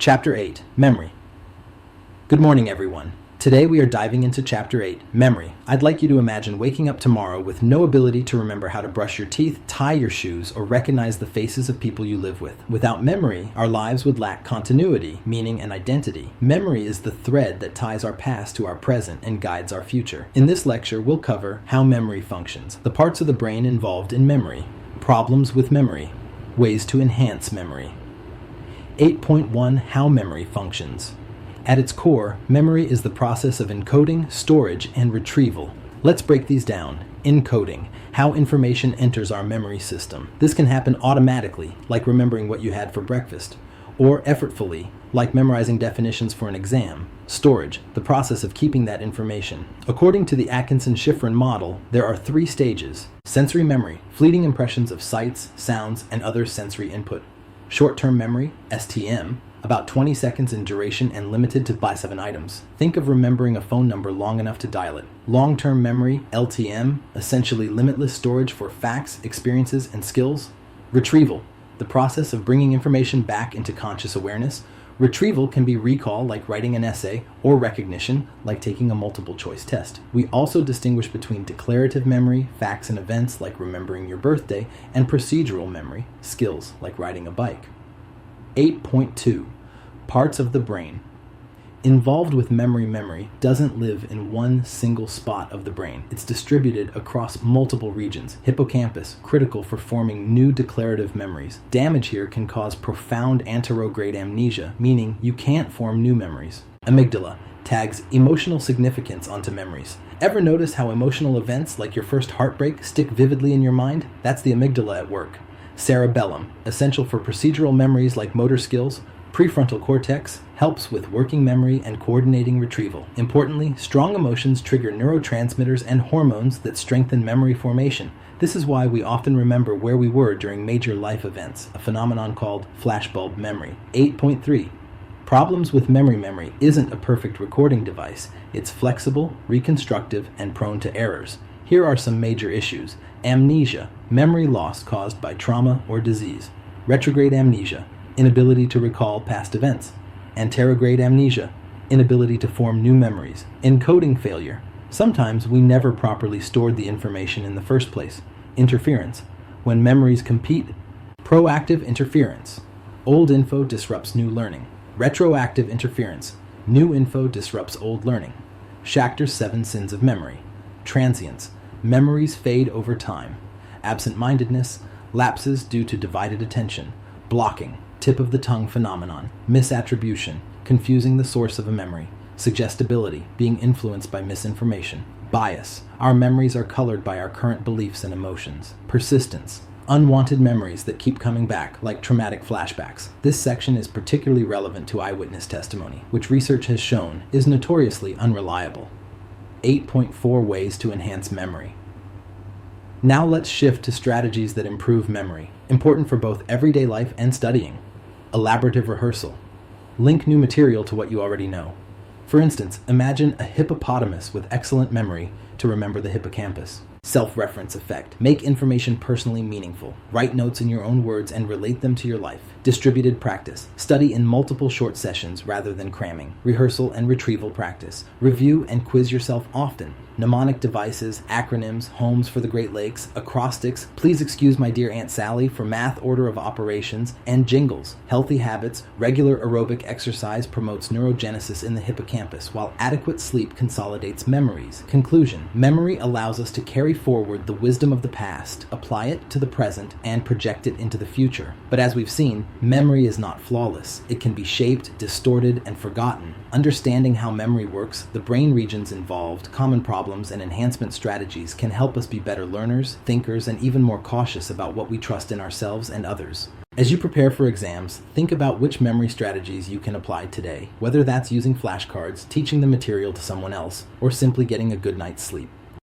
Chapter 8, Memory. Good morning, everyone. Today we are diving into Chapter 8, Memory. I'd like you to imagine waking up tomorrow with no ability to remember how to brush your teeth, tie your shoes, or recognize the faces of people you live with. Without memory, our lives would lack continuity, meaning, and identity. Memory is the thread that ties our past to our present and guides our future. In this lecture, we'll cover how memory functions, the parts of the brain involved in memory, problems with memory, ways to enhance memory. 8.1 How memory functions. At its core, memory is the process of encoding, storage, and retrieval. Let's break these down. Encoding, how information enters our memory system. This can happen automatically, like remembering what you had for breakfast, or effortfully, like memorizing definitions for an exam. Storage, the process of keeping that information. According to the Atkinson-Shiffrin model, there are 3 stages. Sensory memory, fleeting impressions of sights, sounds, and other sensory input. Short-term memory, STM, about 20 seconds in duration and limited to by 7 items. Think of remembering a phone number long enough to dial it. Long-term memory, LTM, essentially limitless storage for facts, experiences, and skills. Retrieval, the process of bringing information back into conscious awareness. Retrieval can be recall, like writing an essay, or recognition, like taking a multiple-choice test. We also distinguish between declarative memory, facts and events, like remembering your birthday, and procedural memory, skills, like riding a bike. 8.2 Parts of the brain. Involved with memory doesn't live in one single spot of the brain. It's distributed across multiple regions. Hippocampus, critical for forming new declarative memories. Damage here can cause profound anterograde amnesia, meaning you can't form new memories. Amygdala tags emotional significance onto memories. Ever notice how emotional events like your first heartbreak stick vividly in your mind? That's the amygdala at work. Cerebellum, essential for procedural memories like motor skills. Prefrontal cortex helps with working memory and coordinating retrieval. Importantly, strong emotions trigger neurotransmitters and hormones that strengthen memory formation. This is why we often remember where we were during major life events, a phenomenon called flashbulb memory. 8.3 Problems with memory isn't a perfect recording device. It's flexible, reconstructive, and prone to errors. Here are some major issues. Amnesia, memory loss caused by trauma or disease. Retrograde amnesia, inability to recall past events. Anterograde amnesia, inability to form new memories. Encoding failure, sometimes we never properly stored the information in the first place. Interference, when memories compete. Proactive interference, old info disrupts new learning. Retroactive interference, new info disrupts old learning. Schachter's 7 sins of memory. Transience, memories fade over time. Absent-mindedness, lapses due to divided attention. Blocking, tip of the tongue phenomenon. Misattribution, confusing the source of a memory. Suggestibility, being influenced by misinformation. Bias, our memories are colored by our current beliefs and emotions. Persistence, unwanted memories that keep coming back, like traumatic flashbacks. This section is particularly relevant to eyewitness testimony, which research has shown is notoriously unreliable. 8.4 Ways to enhance memory. Now let's shift to strategies that improve memory, important for both everyday life and studying. Elaborative rehearsal. Link new material to what you already know. For instance, imagine a hippopotamus with excellent memory to remember the hippocampus. Self-reference effect. Make information personally meaningful. Write notes in your own words and relate them to your life. Distributed practice. Study in multiple short sessions rather than cramming. Rehearsal and retrieval practice. Review and quiz yourself often. Mnemonic devices, acronyms, homes for the Great Lakes, acrostics, please excuse my dear Aunt Sally for math order of operations, and jingles. Healthy habits, regular aerobic exercise promotes neurogenesis in the hippocampus, while adequate sleep consolidates memories. Conclusion, memory allows us to carry forward the wisdom of the past, apply it to the present, and project it into the future. But as we've seen, memory is not flawless. It can be shaped, distorted, and forgotten. Understanding how memory works, the brain regions involved, common problems, and enhancement strategies can help us be better learners, thinkers, and even more cautious about what we trust in ourselves and others. As you prepare for exams, think about which memory strategies you can apply today, whether that's using flashcards, teaching the material to someone else, or simply getting a good night's sleep.